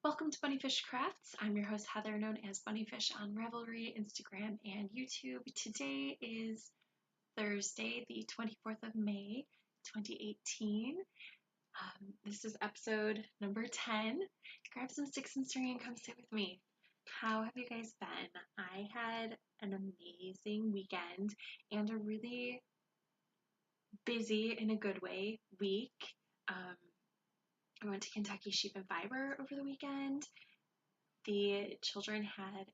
Welcome to BPH Crafts. I'm your host Heather, known as Bunnyfish on Ravelry, Instagram, and YouTube. Today is Thursday, the 24th of May, 2018. This is episode number 10. Grab some sticks and string and come sit with me. How have you guys been? I had an amazing weekend and a really busy, in a good way, week. I went to Kentucky Sheep and Fiber over the weekend. The children had,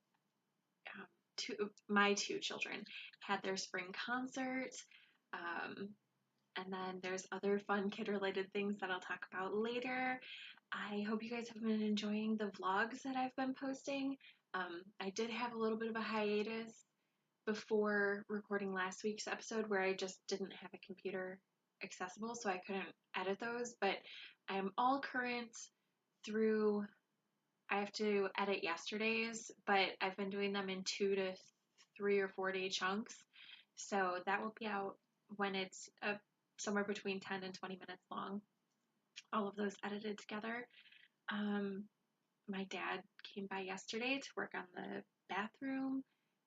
my two children had their spring concert, and then there's other fun kid-related things that I'll talk about later. I hope you guys have been enjoying the vlogs that I've been posting. I did have a little bit of a hiatus before recording last week's episode where I just didn't have a computer accessible, so I couldn't edit those, but I'm all current through. I have to edit yesterday's, but I've been doing them in 2 to 3 or 4 day chunks, so that will be out when it's somewhere between 10 and 20 minutes long, all of those edited together. My dad came by yesterday to work on the bathroom,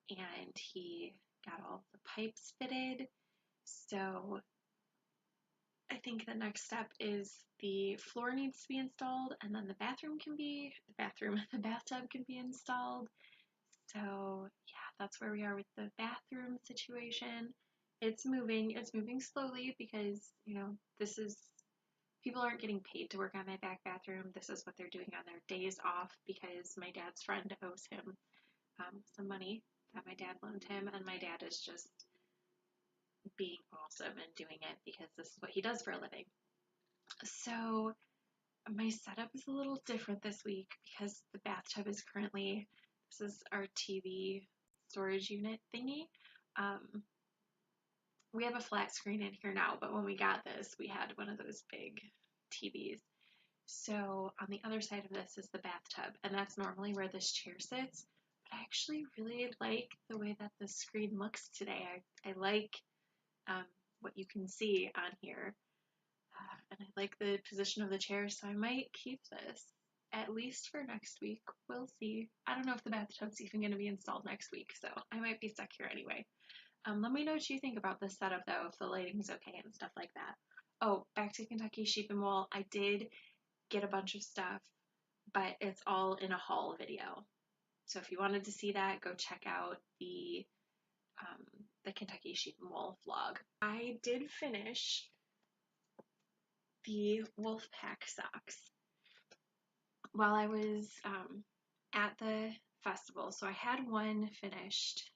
and he got all the pipes fitted, so I think the next step is the floor needs to be installed, and then the bathtub can be installed. So yeah, that's where we are with the bathroom situation. It's moving slowly because, people aren't getting paid to work on my back bathroom. This is what they're doing on their days off because my dad's friend owes him some money that my dad loaned him, and my dad is just being awesome and doing it because this is what he does for a living. So my setup is a little different this week because the bathtub is currently, this is our TV storage unit thingy. We have a flat screen in here now, but when we got this, we had one of those big TVs. So on the other side of this is the bathtub, and that's normally where this chair sits. But I actually really like the way that the screen looks today. I like what you can see on here, and I like the position of the chair, so I might keep this at least for next week. We'll see. I don't know if the bathtub's even going to be installed next week, so I might be stuck here anyway. Let me know what you think about this setup though, if the lighting's okay and stuff like that. Oh, back to Kentucky Sheep and Wool. I did get a bunch of stuff, but it's all in a haul video. So if you wanted to see that, go check out the Kentucky Sheep and Wool vlog. I did finish the Wolfpack socks while I was at the festival. So I had one finished,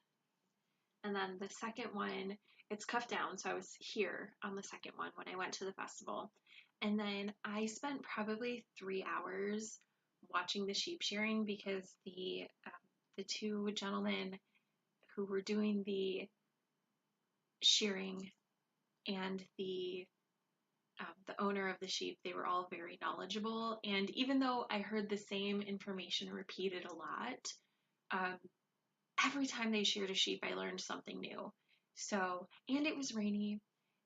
and then the second one, it's cuffed down, so I was here on the second one when I went to the festival. And then I spent probably 3 hours watching the sheep shearing because the two gentlemen who were doing the shearing and the owner of the sheep, they were all very knowledgeable. And even though I heard the same information repeated a lot, every time they sheared a sheep, I learned something new. So, and it was rainy,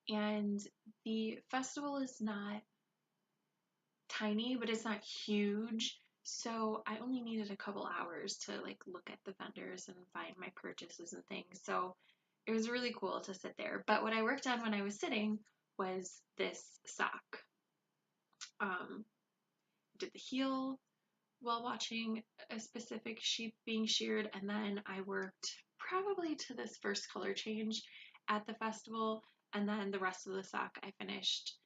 and the festival is not tiny, but it's not huge. So I only needed a couple hours to look at the vendors and find my purchases and things. So it was really cool to sit there. But what I worked on when I was sitting was this sock. Did the heel while watching a specific sheep being sheared, and then I worked probably to this first color change at the festival, and then the rest of the sock I finished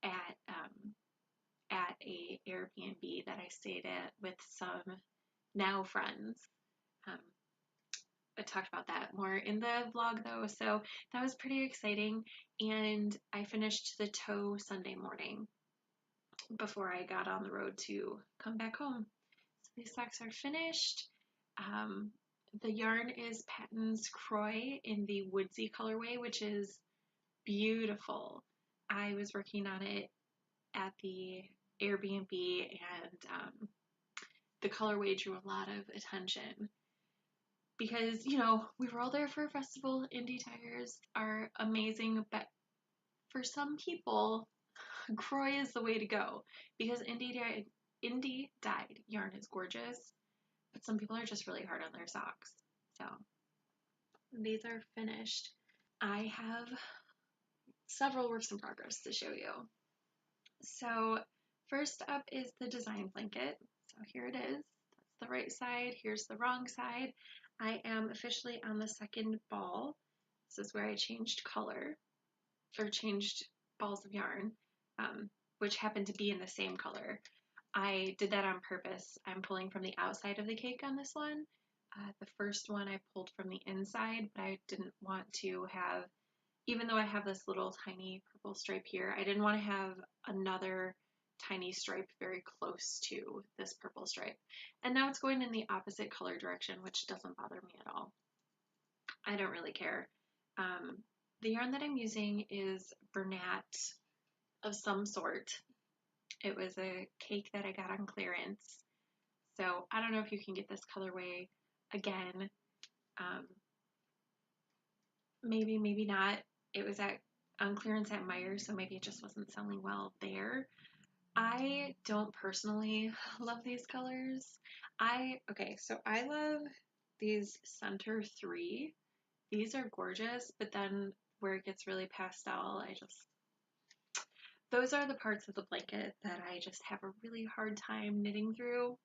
at a Airbnb that I stayed at with some now friends. I talked about that more in the vlog though, so that was pretty exciting, and I finished the toe Sunday morning before I got on the road to come back home. So these socks are finished. The yarn is Patton's Croy in the Woodsy colorway, which is beautiful. I was working on it at the Airbnb, and the colorway drew a lot of attention because, we were all there for a festival. Indie tires are amazing, but for some people, Croy is the way to go because indie indie dyed yarn is gorgeous, but some people are just really hard on their socks. So these are finished. I have several works in progress to show you. So first up is the design blanket. So here it is. That's the right side. Here's the wrong side. I am officially on the second ball. This is where I changed color, or changed balls of yarn, which happen to be in the same color. I did that on purpose. I'm pulling from the outside of the cake on this one. The first one I pulled from the inside, but I didn't want to have, even though I have this little tiny purple stripe here, I didn't want to have another tiny stripe very close to this purple stripe. And now it's going in the opposite color direction, which doesn't bother me at all. I don't really care. The yarn that I'm using is Bernat of some sort. It was a cake that I got on clearance. So I don't know if you can get this colorway again. Maybe, maybe not. It was on clearance at Meijer, so maybe it just wasn't selling well there. I don't personally love these colors. Okay, so I love these center 3. These are gorgeous, but then where it gets really pastel, those are the parts of the blanket that I just have a really hard time knitting through.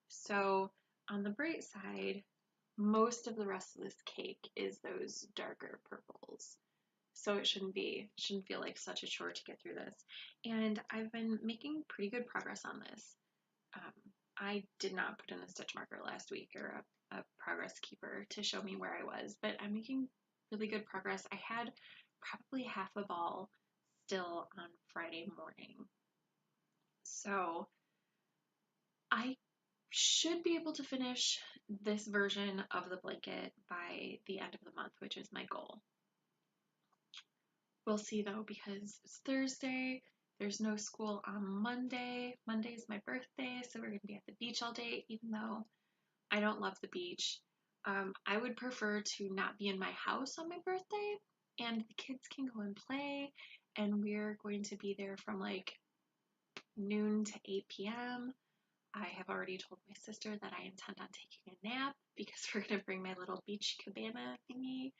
So on the bright side, most of the rest of this cake is those darker purples. So it shouldn't feel like such a chore to get through this. And I've been making pretty good progress on this. I did not put in a stitch marker last week, or a progress keeper to show me where I was, but I'm making really good progress. I had probably half a ball still on Friday morning. So I should be able to finish this version of the blanket by the end of the month, which is my goal. We'll see though, because it's Thursday, there's no school on Monday. Monday's my birthday, so we're going to be at the beach all day, even though I don't love the beach. I would prefer to not be in my house on my birthday, and the kids can go and play, and we're going to be there from like noon to 8 p.m. I have already told my sister that I intend on taking a nap because we're going to bring my little beach cabana thingy.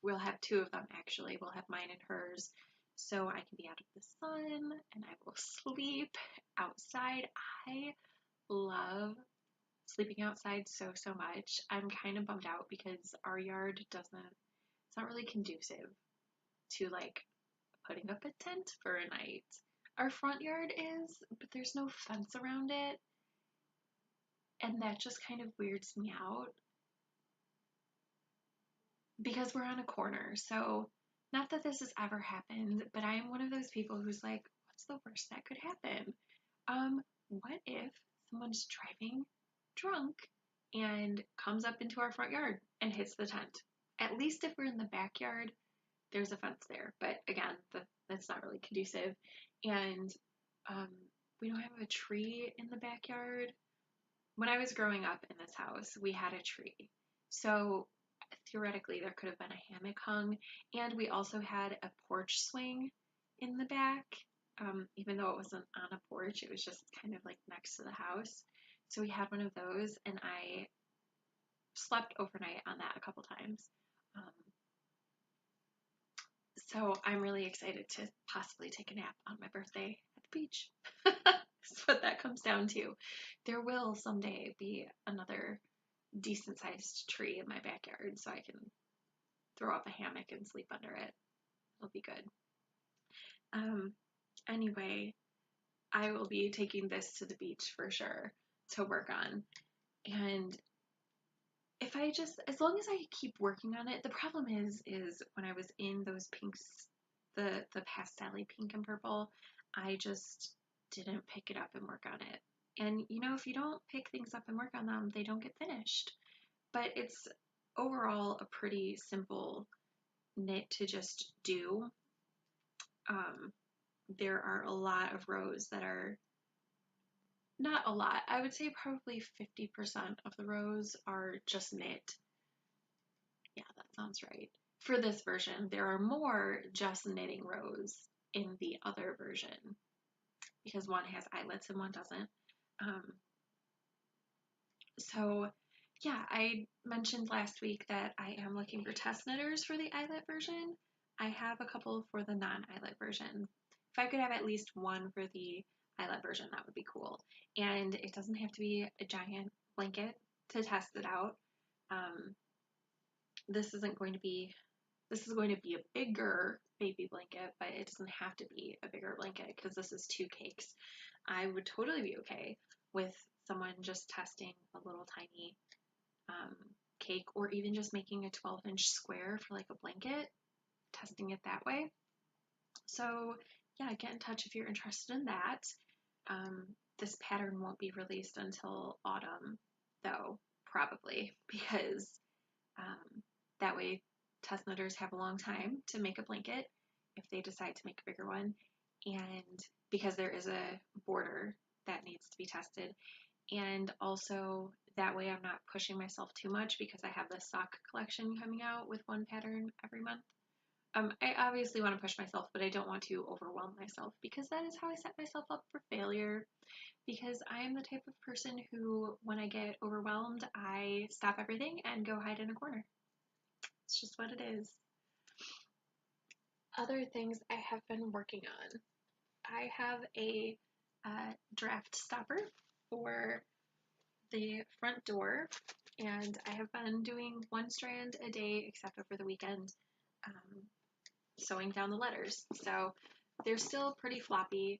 We'll have 2 of them actually. We'll have mine and hers, so I can be out of the sun and I will sleep outside. I love sleeping outside so much. I'm kind of bummed out because our yard it's not really conducive to like putting up a tent for a night. Our front yard is, but there's no fence around it, and that just kind of weirds me out because we're on a corner. So not that this has ever happened, but I am one of those people who's like, what's the worst that could happen? What if someone's driving drunk and comes up into our front yard and hits the tent? At least if we're in the backyard, there's a fence there. But again, that's not really conducive. And we don't have a tree in the backyard. When I was growing up in this house, we had a tree. So theoretically, there could have been a hammock hung. And we also had a porch swing in the back. Even though it wasn't on a porch, it was just kind of like next to the house. So we had one of those, and I slept overnight on that a couple times. So I'm really excited to possibly take a nap on my birthday at the beach. That's what that comes down to. There will someday be another decent sized tree in my backyard so I can throw up a hammock and sleep under it. It'll be good. Anyway, I will be taking this to the beach for sure to work on. And as long as I keep working on it, the problem is when I was in those pinks, the pastel-y pink and purple, I just didn't pick it up and work on it. And you know, if you don't pick things up and work on them, they don't get finished. But it's overall a pretty simple knit to just do. There are a lot of rows that are not a lot. I would say probably 50% of the rows are just knit. Yeah, that sounds right. For this version, there are more just knitting rows in the other version. because one has eyelets and one doesn't. So yeah, I mentioned last week that I am looking for test knitters for the eyelet version. I have a couple for the non-eyelet version. If I could have at least one for the eyelet version, that would be cool. And it doesn't have to be a giant blanket to test it out. This is going to be a bigger baby blanket, but it doesn't have to be a bigger blanket because this is 2 cakes. I would totally be okay with someone just testing a little tiny cake, or even just making a 12-inch square for like a blanket, testing it that way. So yeah, get in touch if you're interested in that. This pattern won't be released until autumn, though, probably, because that way test knitters have a long time to make a blanket if they decide to make a bigger one, and because there is a border that needs to be tested. And also that way I'm not pushing myself too much because I have this sock collection coming out with one pattern every month. I obviously want to push myself, but I don't want to overwhelm myself because that is how I set myself up for failure. Because I am the type of person who, when I get overwhelmed, I stop everything and go hide in a corner. It's just what it is. Other things I have been working on. I have a draft stopper for the front door, and I have been doing 1 strand a day except over the weekend, sewing down the letters. So they're still pretty floppy,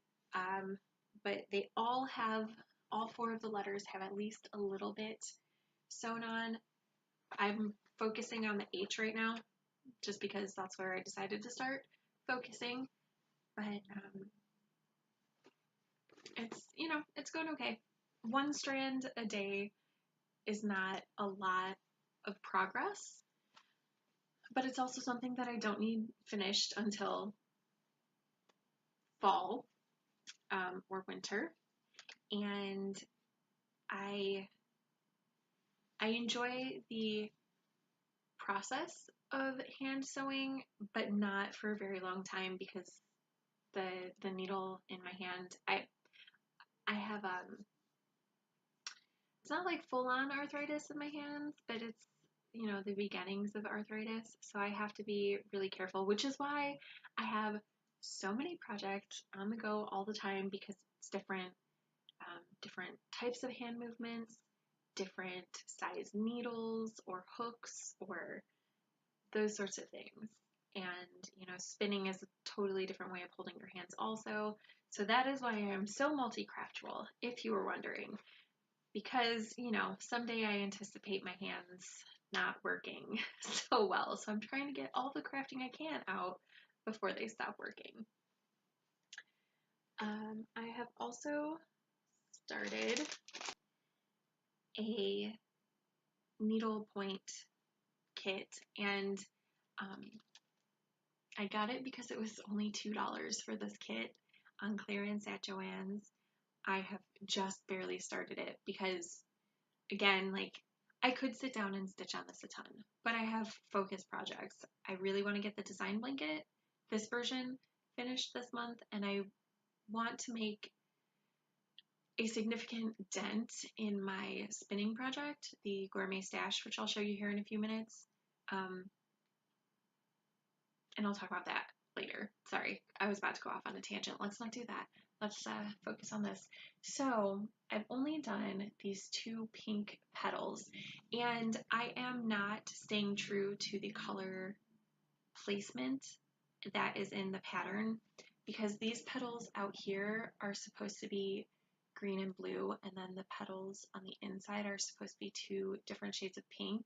but they all 4 of the letters have at least a little bit sewn on. I'm focusing on the H right now just because that's where I decided to start focusing, but it's going okay. 1 strand a day is not a lot of progress, but it's also something that I don't need finished until fall or winter. And I enjoy the process of hand sewing, but not for a very long time because the needle in my hand, I have it's not like full-on arthritis in my hands, but it's the beginnings of arthritis, so I have to be really careful, which is why I have so many projects on the go all the time, because it's different types of hand movements, different size needles or hooks or those sorts of things. And spinning is a totally different way of holding your hands also. So that is why I am so multi-craftual, if you were wondering. Because, someday I anticipate my hands not working so well. So I'm trying to get all the crafting I can out before they stop working. I have also started a needlepoint kit, and I got it because it was only $2 for this kit on clearance at Joann's. I have just barely started it because, again, I could sit down and stitch on this a ton, but I have focus projects. I really want to get the design blanket, this version, finished this month, and I want to make a significant dent in my spinning project, the gourmet stash, which I'll show you here in a few minutes. And I'll talk about that later. Sorry, I was about to go off on a tangent. Let's not do that. Let's focus on this. So I've only done these 2 pink petals, and I am not staying true to the color placement that is in the pattern, because these petals out here are supposed to be green and blue, and then the petals on the inside are supposed to be 2 different shades of pink.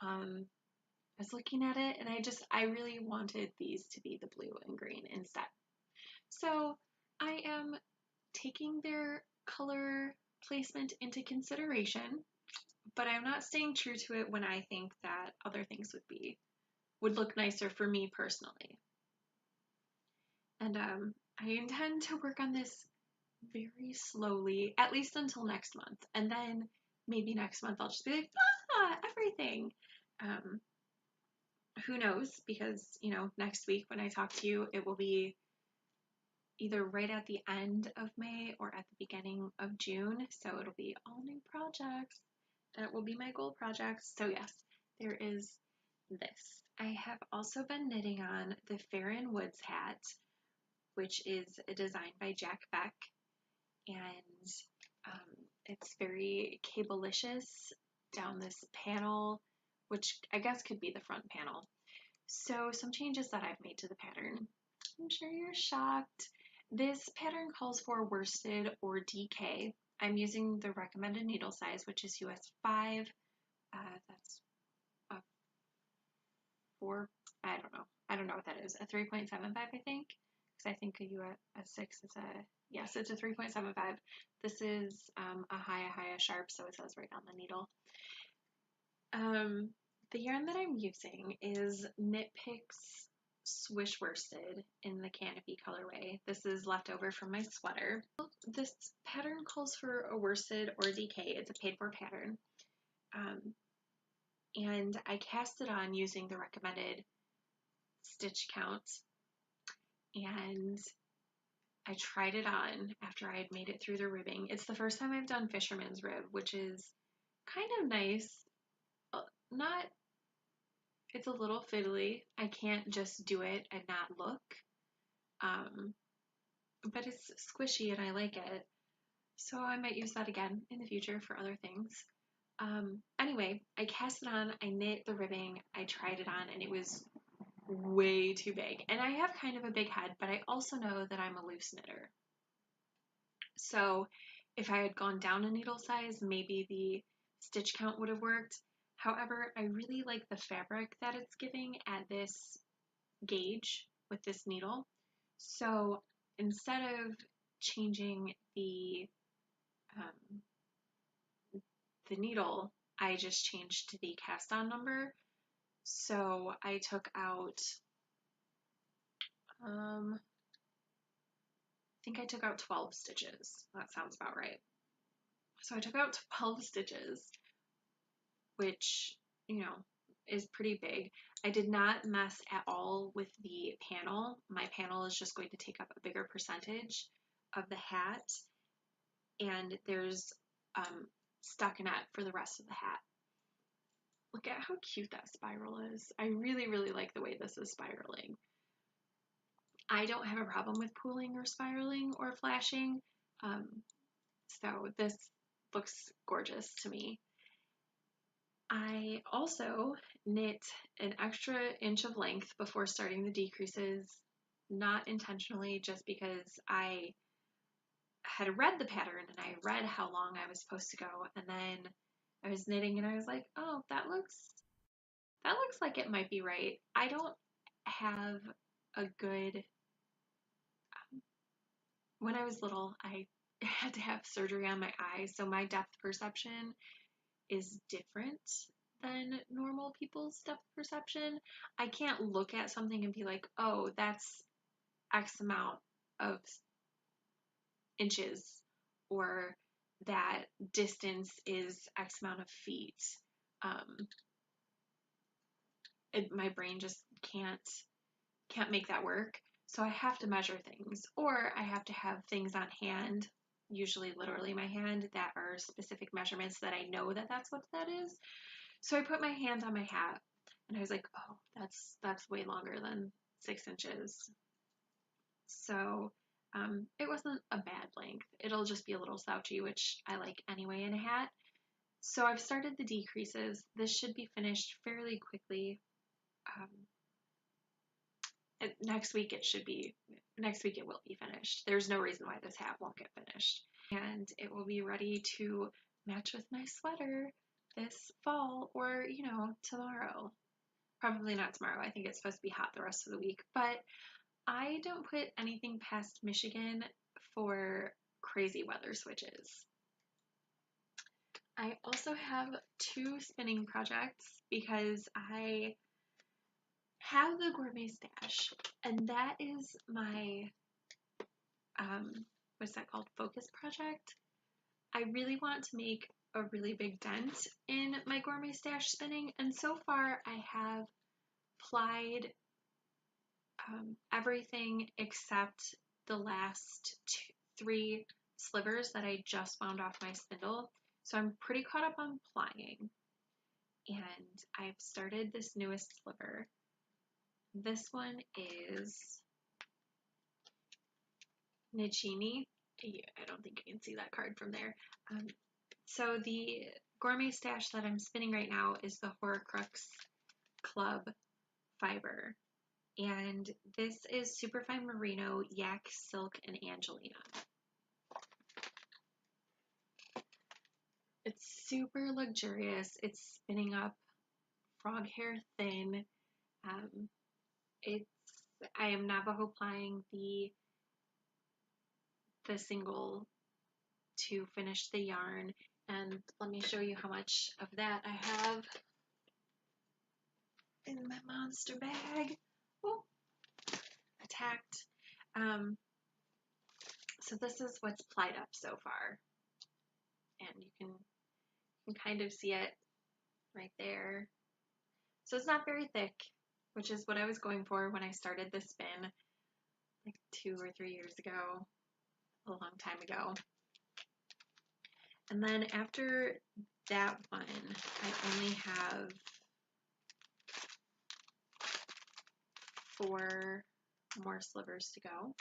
I was looking at it and I really wanted these to be the blue and green instead. So I am taking their color placement into consideration, but I'm not staying true to it when I think that other things would look nicer for me personally. And I intend to work on this very slowly, at least until next month. And then maybe next month I'll just be like, everything. Who knows? Because, next week when I talk to you, it will be either right at the end of May or at the beginning of June. So it'll be all new projects. That will be my goal projects. So yes, there is this. I have also been knitting on the Farron Woods hat, which is designed by Jack Beck, and it's very cablelicious down this panel, which I guess could be the front panel. So some changes that I've made to the pattern. I'm sure you're shocked. This pattern calls for worsted or DK. I'm using the recommended needle size, which is US 5. That's a 4, I don't know what that is, a 3.75, I think, because I think a 6 is yes, it's a 3.75. This is a high sharp, so it says right on the needle. The yarn that I'm using is Knit Picks Swish Worsted in the Canopy colorway. This is left over from my sweater. This pattern calls for a worsted or DK. It's a paid for pattern. And I cast it on using the recommended stitch count, and I tried it on after I had made it through the ribbing. It's the first time I've done fisherman's rib, which is kind of nice. It's a little fiddly. I can't just do it and not look, but it's squishy and I like it. So I might use that again in the future for other things. Anyway, I cast it on, I knit the ribbing, I tried it on, and it was way too big. And I have kind of a big head, but I also know that I'm a loose knitter. So if I had gone down a needle size, maybe the stitch count would have worked. However, I really like the fabric that it's giving at this gauge with this needle. So instead of changing the needle, I just changed to the cast on number. So I took out, I think I took out 12 stitches. That sounds about right. So I took out 12 stitches, which, you know, is pretty big. I did not mess at all with the panel. My panel is just going to take up a bigger percentage of the hat, and there's stockinette for the rest of the hat. Look at how cute that spiral is. I really, really like the way this is spiraling. I don't have a problem with pooling or spiraling or flashing, so this looks gorgeous to me. I also knit an extra inch of length before starting the decreases, not intentionally, just because I had read the pattern and I read how long I was supposed to go, and then I was knitting and I was like, oh, that looks like it might be right. I don't have a good, when I was little, I had to have surgery on my eyes, so my depth perception is different than normal people's depth perception. I can't look at something and be like, oh, that's X amount of inches, or that distance is X amount of feet. My brain just can't make that work. So I have to measure things, or I have to have things on hand, usually literally my hand, that are specific measurements that I know that that's what that is. So I put my hand on my hat and I was like, oh, that's way longer than 6 inches. So it wasn't a bad length. It'll just be a little slouchy, which I like anyway in a hat. So I've started the decreases. This should be finished fairly quickly. Next week it will be finished. There's no reason why this hat won't get finished. And it will be ready to match with my sweater this fall, or, you know, tomorrow. Probably not tomorrow. I think it's supposed to be hot the rest of the week. But I don't put anything past Michigan for crazy weather switches. I also have 2 spinning projects because I have the gourmet stash, and that is my what's that called, focus project. I really want to make a really big dent in my gourmet stash spinning, and so far I have plied everything except the last three slivers that I just wound off my spindle. So I'm pretty caught up on plying. And I've started this newest sliver. This one is Nicini. I don't think you can see that card from there. So the gourmet stash that I'm spinning right now is the Horcrux Club fiber. And this is Superfine Merino, Yak Silk, and Angelina. It's super luxurious. It's spinning up frog hair thin. I am Navajo plying the single to finish the yarn, and let me show you how much of that I have in my monster bag. Oh, attacked. So this is what's plied up so far, and you can kind of see it right there. So it's not very thick, which is what I was going for when I started this spin like 2 or 3 years ago, a long time ago. And then after that one, I only have 4 more slivers to go.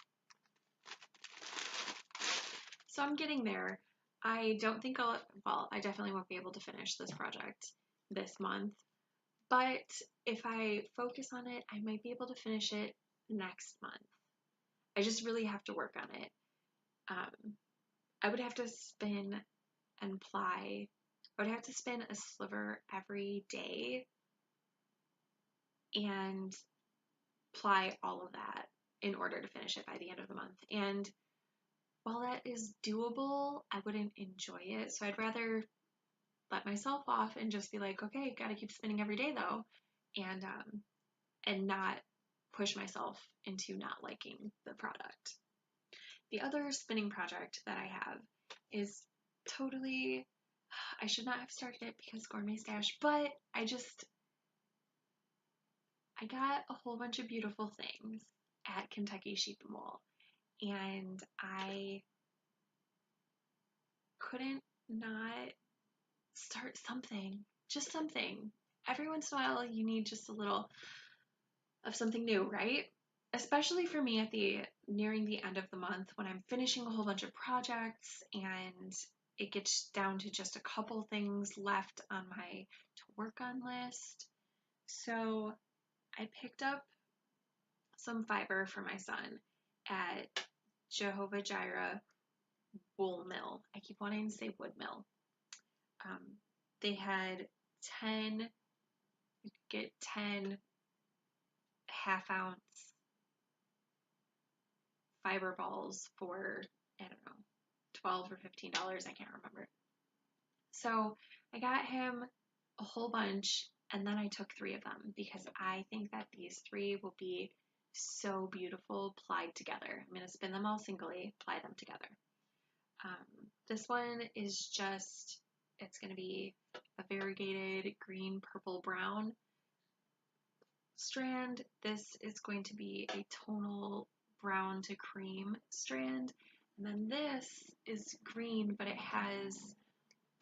So I'm getting there. I don't think I definitely won't be able to finish this project this month, but if I focus on it, I might be able to finish it next month. I just really have to work on it. I would have to spin and ply. I would have to spin a sliver every day and ply all of that in order to finish it by the end of the month. And while that is doable, I wouldn't enjoy it. So I'd rather let myself off and just be like, okay, gotta keep spinning every day though, and not push myself into not liking the product. The other spinning project that I have is totally, I should not have started it because Gourmet Stash, but I got a whole bunch of beautiful things at Kentucky Sheep and Wool, and I couldn't not start something, just something. Every once in a while, you need just a little of something new, right? Especially for me at nearing the end of the month when I'm finishing a whole bunch of projects and it gets down to just a couple things left on my to work on list. So I picked up some fiber for my son at Jehovah Jireh Wool Mill. I keep wanting to say wood mill. They had 10, you could get 10 half-ounce fiber balls for, I don't know, $12 or $15, I can't remember. So I got him a whole bunch, and then I took 3 of them because I think that these 3 will be so beautiful plied together. I'm going to spin them all singly, ply them together. This one is just, it's going to be a variegated green, purple, brown strand. This is going to be a tonal brown to cream strand. And then this is green, but it has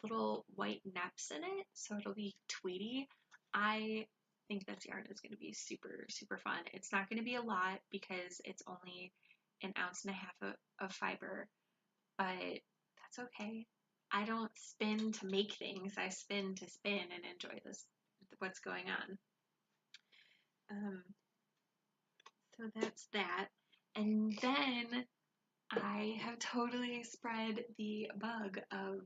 little white neps in it, so it'll be tweedy. I think this yarn is going to be super, super fun. It's not going to be a lot because it's only 1.5 ounces of fiber, but that's okay. I don't spin to make things. I spin to spin and enjoy what's going on. So that's that. And then I have totally spread the bug of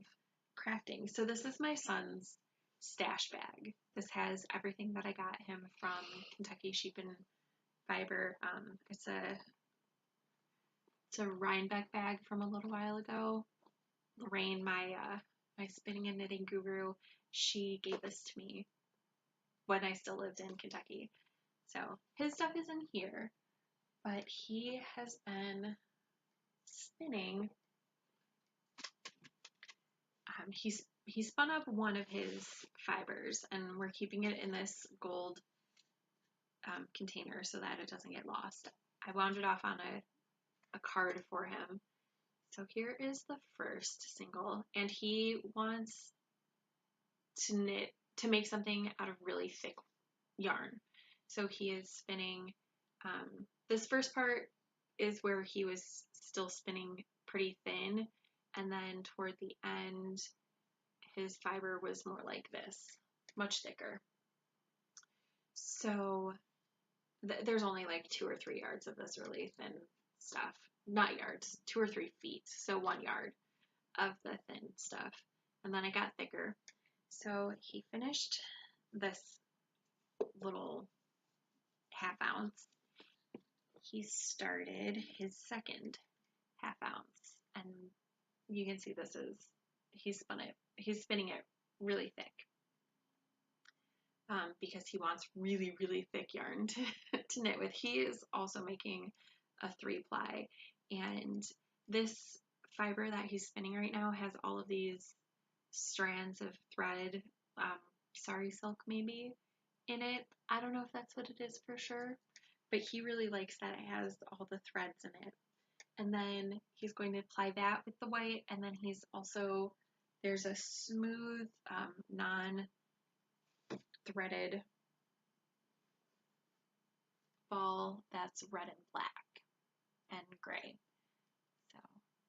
crafting. So this is my son's stash bag. This has everything that I got him from Kentucky Sheep and Fiber. It's a Rhinebeck bag from a little while ago. Lorraine, my spinning and knitting guru, she gave this to me when I still lived in Kentucky. So his stuff is in here, but he has been spinning. He spun up one of his fibers, and we're keeping it in this gold container so that it doesn't get lost. I wound it off on a card for him. So here is the first single, and he wants to make something out of really thick yarn. So he is spinning, this first part is where he was still spinning pretty thin, and then toward the end his fiber was more like this, much thicker. So there's only like 2 or 3 yards of this really thin stuff. Not yards, 2 or 3 feet, so 1 yard of the thin stuff. And then it got thicker. So he finished this little ½ ounce. He started his second ½ ounce. And you can see this is, he's spinning it really thick. Because he wants really, really thick yarn to knit with. He is also making a 3-ply, and this fiber that he's spinning right now has all of these strands of thread, sari silk maybe, in it. I don't know if that's what it is for sure, but he really likes that it has all the threads in it. And then he's going to apply that with the white, and then he's also, there's a smooth, non-threaded ball that's red and black and gray. So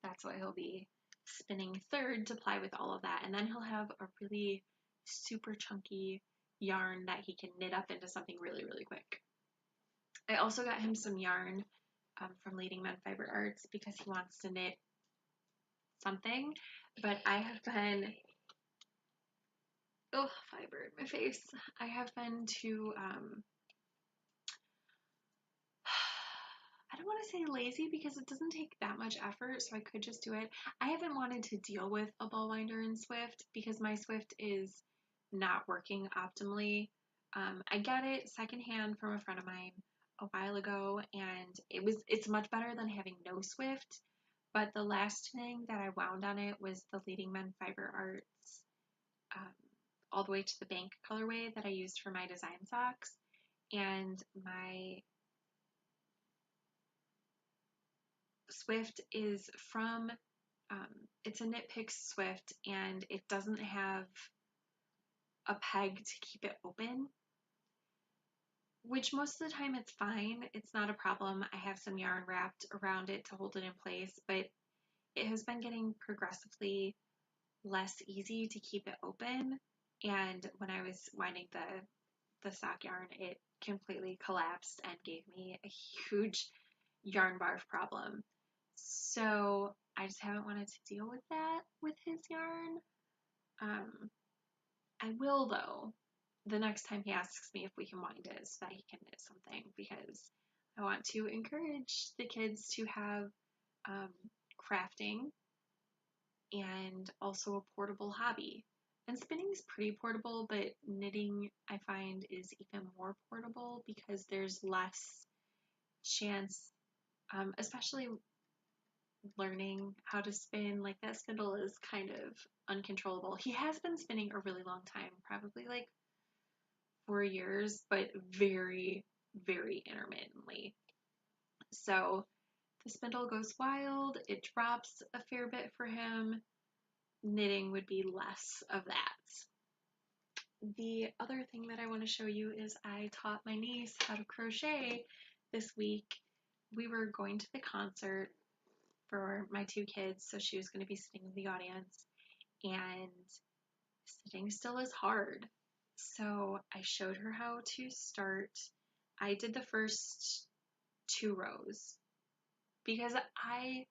that's what he'll be spinning third to apply with all of that. And then he'll have a really super chunky yarn that he can knit up into something really, really quick. I also got him some yarn from Leading Men Fiber Arts because he wants to knit something, but I have been, oh, fiber in my face. I have been too, I don't want to say lazy because it doesn't take that much effort, so I could just do it. I haven't wanted to deal with a ball winder in Swift because my Swift is not working optimally. I got it secondhand from a friend of mine a while ago, and it's much better than having no Swift. But the last thing that I wound on it was the Leading Men Fiber Arts all the way to the bank colorway that I used for my design socks, and my Swift is from, it's a Knit Picks Swift, and it doesn't have a peg to keep it open, which most of the time it's fine. It's not a problem. I have some yarn wrapped around it to hold it in place, but it has been getting progressively less easy to keep it open, and when I was winding the sock yarn, it completely collapsed and gave me a huge yarn barf problem. So I just haven't wanted to deal with that with his yarn. I will though, the next time he asks me if we can wind it so that he can knit something, because I want to encourage the kids to have crafting and also a portable hobby. And spinning is pretty portable, but knitting I find is even more portable because there's less chance, especially learning how to spin. Like that spindle is kind of uncontrollable. He has been spinning a really long time, probably like 4 years, but very, very intermittently. So the spindle goes wild, it drops a fair bit for him. Knitting would be less of that. The other thing that I want to show you is I taught my niece how to crochet this week. We were going to the concert for my 2 kids, so she was going to be sitting in the audience, and sitting still is hard. So I showed her how to start. I did the first 2 rows because I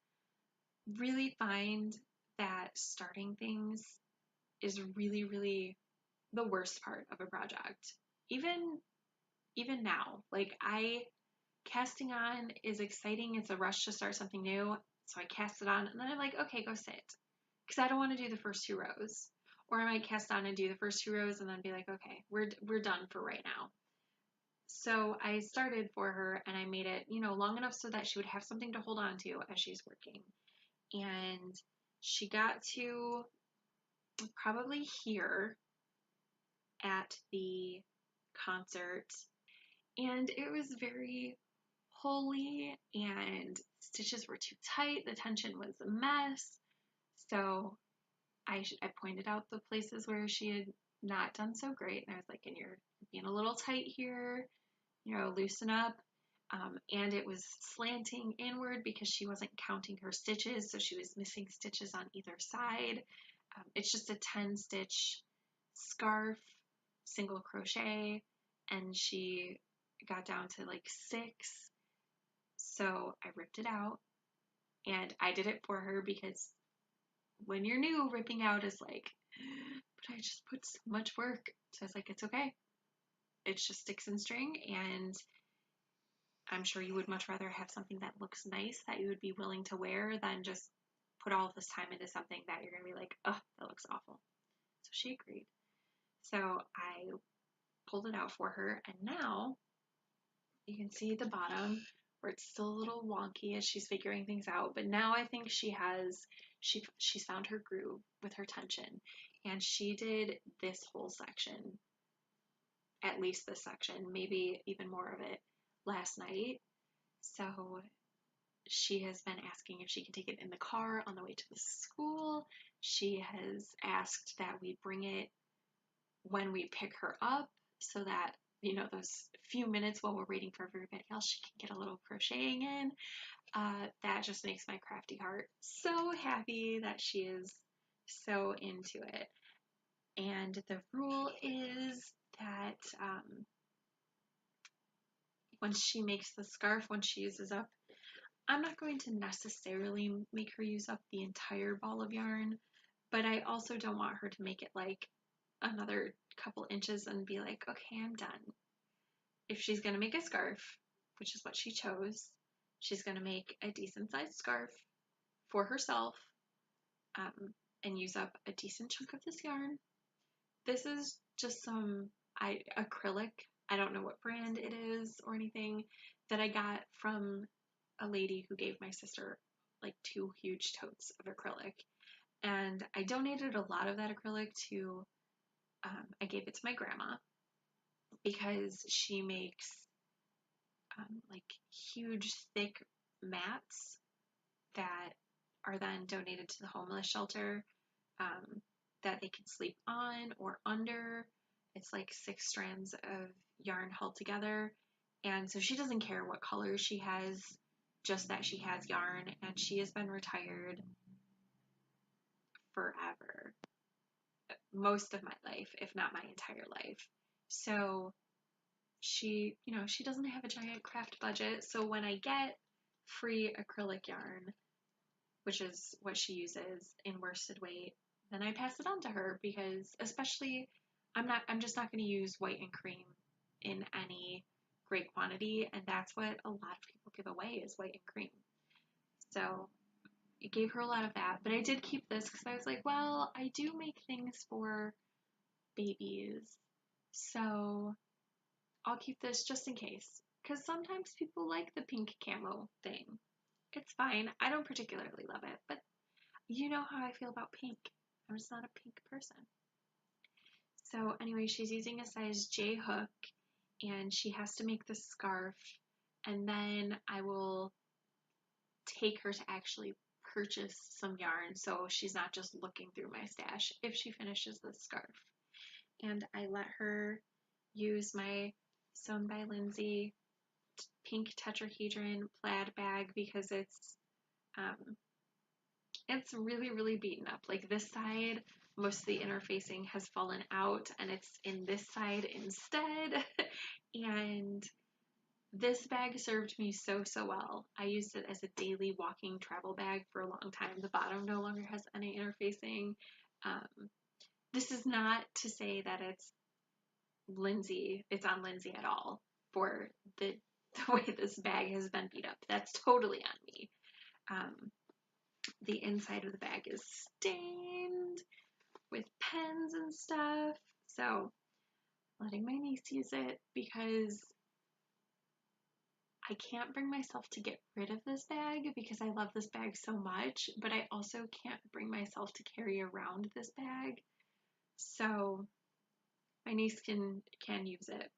really find that starting things is really, really the worst part of a project. Even now, like casting on is exciting. It's a rush to start something new. So I cast it on and then I'm like, okay, go sit. Because I don't want to do the first 2 rows. Or I might cast on and do the first 2 rows and then be like, okay, we're done for right now. So I started for her and I made it, long enough so that she would have something to hold on to as she's working. And she got to probably here at the concert, and it was very holy and stitches were too tight, the tension was a mess. So I pointed out the places where she had not done so great, and I was like, and you're being a little tight here, loosen up. And it was slanting inward because she wasn't counting her stitches, so she was missing stitches on either side. It's just a 10 stitch scarf, single crochet, and she got down to like 6. So I ripped it out, and I did it for her because when you're new, ripping out is like, but I just put so much work. So I was like, it's okay. It's just sticks and string, and I'm sure you would much rather have something that looks nice that you would be willing to wear than just put all of this time into something that you're going to be like, oh, that looks awful. So she agreed. So I pulled it out for her, and now you can see the bottom where it's still a little wonky as she's figuring things out, but now I think she's found her groove with her tension, and she did this whole section, at least this section, maybe even more of it last night. So she has been asking if she can take it in the car on the way to the school. She has asked that we bring it when we pick her up so that, those few minutes while we're waiting for everybody else, she can get a little crocheting in. That just makes my crafty heart so happy that she is so into it. And the rule is that once she makes the scarf, when she uses up, I'm not going to necessarily make her use up the entire ball of yarn, but I also don't want her to make it like another couple inches and be like, okay, I'm done. If she's going to make a scarf, which is what she chose, she's going to make a decent sized scarf for herself and use up a decent chunk of this yarn. This is just some acrylic. I don't know what brand it is or anything, that I got from a lady who gave my sister like 2 huge totes of acrylic. And I donated a lot of that acrylic to, I gave it to my grandma because she makes like huge thick mats that are then donated to the homeless shelter that they can sleep on or under. It's like 6 strands of yarn held together. And so she doesn't care what color she has, just that she has yarn, and she has been retired forever. Most of my life, if not my entire life. So she doesn't have a giant craft budget. So when I get free acrylic yarn, which is what she uses in worsted weight, then I pass it on to her because especially I'm just not going to use white and cream in any great quantity, and that's what a lot of people give away is white and cream. So it gave her a lot of that, but I did keep this because I was like, well, I do make things for babies, so I'll keep this just in case, because sometimes people like the pink camo thing. It's fine. I don't particularly love it, but you know how I feel about pink. I'm just not a pink person. So anyway, she's using a size J hook, and she has to make the scarf, and then I will take her to actually purchase some yarn so she's not just looking through my stash if she finishes the scarf. And I let her use my Sewn by Lindsay pink tetrahedron plaid bag because it's really, really beaten up. Like this side, most of the interfacing has fallen out and it's in this side instead. And this bag served me so, so well. I used it as a daily walking travel bag for a long time. The bottom no longer has any interfacing. This is not to say that it's on Lindsay at all for the way this bag has been beat up. That's totally on me. The inside of the bag is stained with pens and stuff. So letting my niece use it because I can't bring myself to get rid of this bag because I love this bag so much, but I also can't bring myself to carry around this bag. So my niece can use it,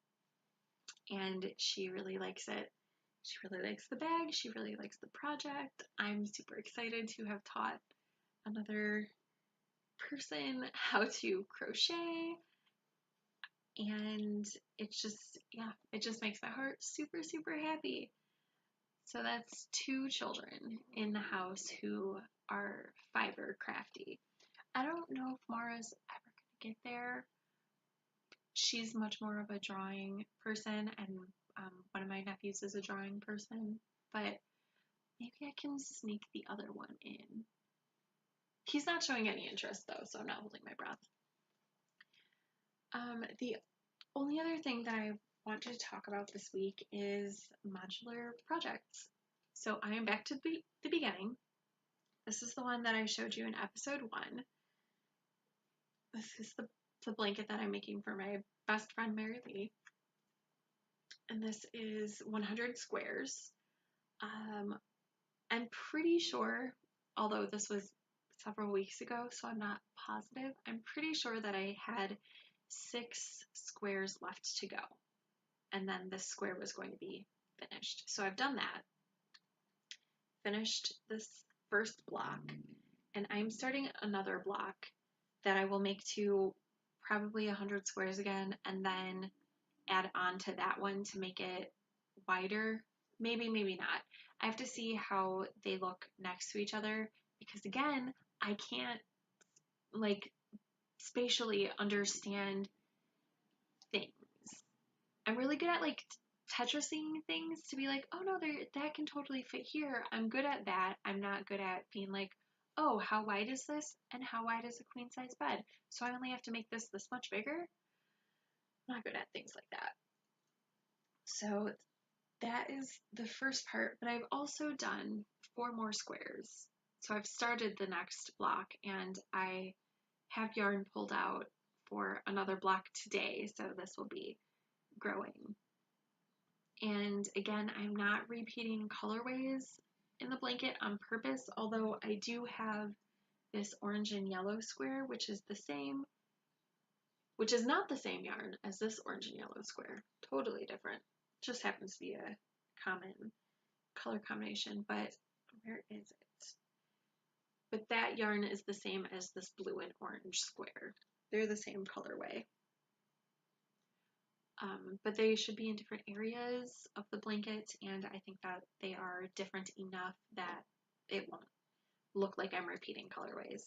and she really likes it. She really likes the bag. She really likes the project. I'm super excited to have taught another person how to crochet. And it's just, yeah, it just makes my heart super, super happy. So that's 2 children in the house who are fiber crafty. I don't know if Mara's ever going to get there. She's much more of a drawing person, and one of my nephews is a drawing person, but maybe I can sneak the other one in. He's not showing any interest though, so I'm not holding my breath. The only other thing that I want to talk about this week is modular projects. So I am back to the beginning. This is the one that I showed you in episode 1. This is the blanket that I'm making for my best friend Mary Lee. And this is 100 squares. I'm pretty sure, although this was several weeks ago, so I'm not positive, I'm pretty sure that I had 6 squares left to go. And then this square was going to be finished. So I've done that. Finished this first block, and I'm starting another block that I will make to probably 100 squares again, and then add on to that one to make it wider. Maybe, maybe not. I have to see how they look next to each other, because again, I can't like spatially understand things. I'm really good at like Tetrising things to be like, oh no, that can totally fit here. I'm good at that. I'm not good at being like, oh, how wide is this and how wide is a queen size bed? So I only have to make this much bigger. I'm not good at things like that. So that is the first part, but I've also done 4 more squares. So I've started the next block, and I have yarn pulled out for another block today, so this will be growing. And again, I'm not repeating colorways in the blanket on purpose, although I do have this orange and yellow square, which is not the same yarn as this orange and yellow square. Totally different. Just happens to be a common color combination, but where is it? But that yarn is the same as this blue and orange square. They're the same colorway. But they should be in different areas of the blanket, and I think that they are different enough that it won't look like I'm repeating colorways.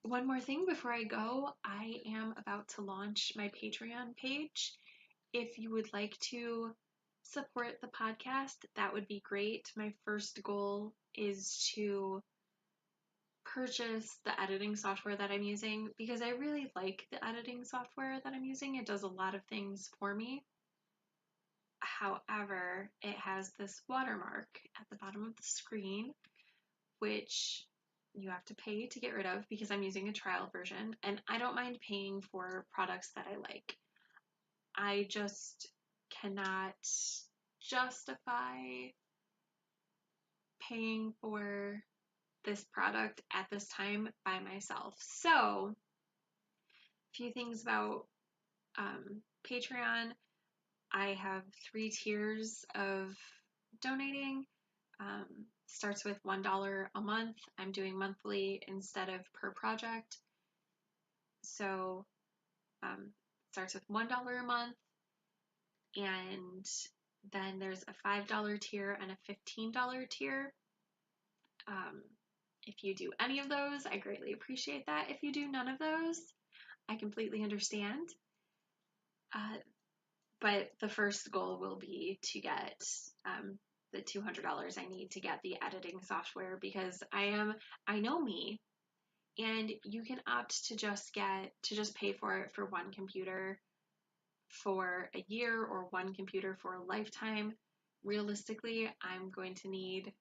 One more thing before I go, I am about to launch my Patreon page. If you would like to support the podcast, that would be great. My first goal is to purchase the editing software that I'm using, because I really like the editing software that I'm using. It does a lot of things for me. However, it has this watermark at the bottom of the screen, which you have to pay to get rid of, because I'm using a trial version, and I don't mind paying for products that I like. I just cannot justify paying for this product at this time by myself. So, a few things about Patreon. I have 3 tiers of donating. Starts with $1 a month. I'm doing monthly instead of per project. So starts with $1 a month, and then there's a $5 tier and a $15 tier. If you do any of those, I greatly appreciate that. If you do none of those, I completely understand. But the first goal will be to get the $200 I need to get the editing software, because I know me, and you can opt to just pay for it for one computer for a year or one computer for a lifetime. Realistically, I'm going to need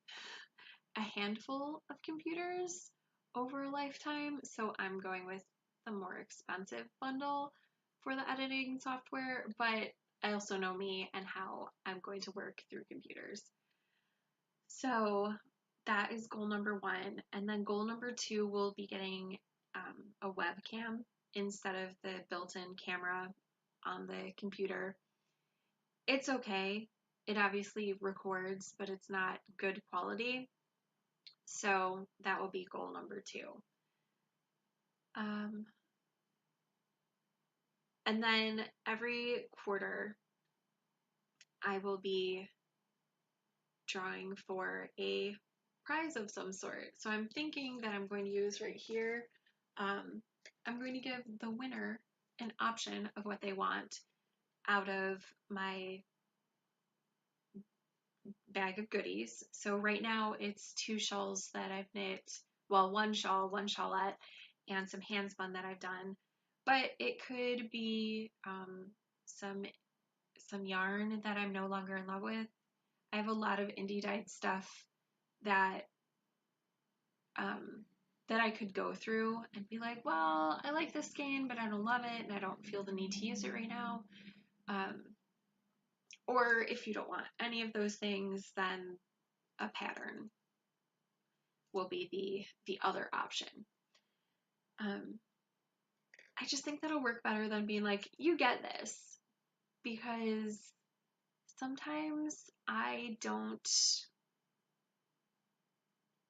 a handful of computers over a lifetime, so I'm going with the more expensive bundle for the editing software, but I also know me and how I'm going to work through computers. So that is goal number 1, and then goal number 2 will be getting a webcam instead of the built-in camera on the computer. It's okay. It obviously records, but it's not good quality. So that will be goal number 2. And then every quarter, I will be drawing for a prize of some sort. So I'm thinking that I'm going to use right here, I'm going to give the winner an option of what they want out of my bag of goodies. So right now it's 2 shawls that I've knit, well, 1 shawl, 1 shawlette, and some hand spun that I've done. But it could be some yarn that I'm no longer in love with. I have a lot of indie dyed stuff that that I could go through and be like, well, I like this skein, but I don't love it, and I don't feel the need to use it right now. Or if you don't want any of those things, then a pattern will be the other option. I just think that'll work better than being like, you get this, because sometimes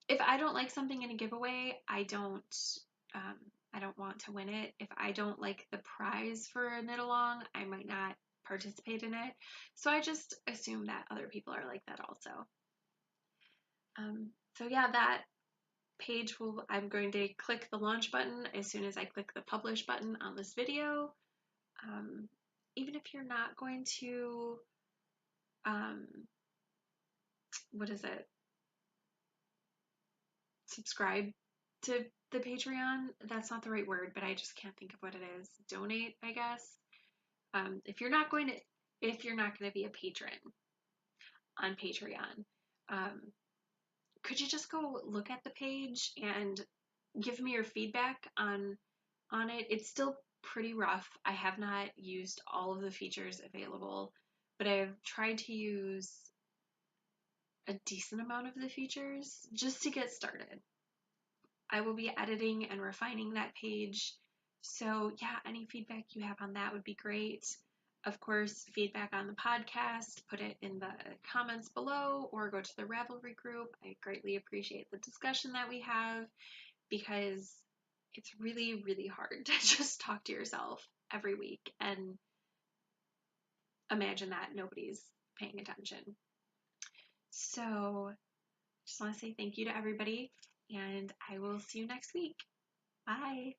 if I don't like something in a giveaway, I don't want to win it. If I don't like the prize for a knit along, I might not participate in it. So I just assume that other people are like that also. So yeah, that page I'm going to click the launch button as soon as I click the publish button on this video. Even if you're not going to, what is it? Subscribe to the Patreon. That's not the right word, but I just can't think of what it is. Donate, I guess. If you're not going to be a patron on Patreon, could you just go look at the page and give me your feedback on it? It's still pretty rough. I have not used all of the features available, but I've tried to use a decent amount of the features just to get started. I will be editing and refining that page. So yeah, any feedback you have on that would be great. Of course, feedback on the podcast, put it in the comments below or go to the Ravelry group. I greatly appreciate the discussion that we have, because it's really, really hard to just talk to yourself every week and imagine that nobody's paying attention. So just want to say thank you to everybody, and I will see you next week. Bye.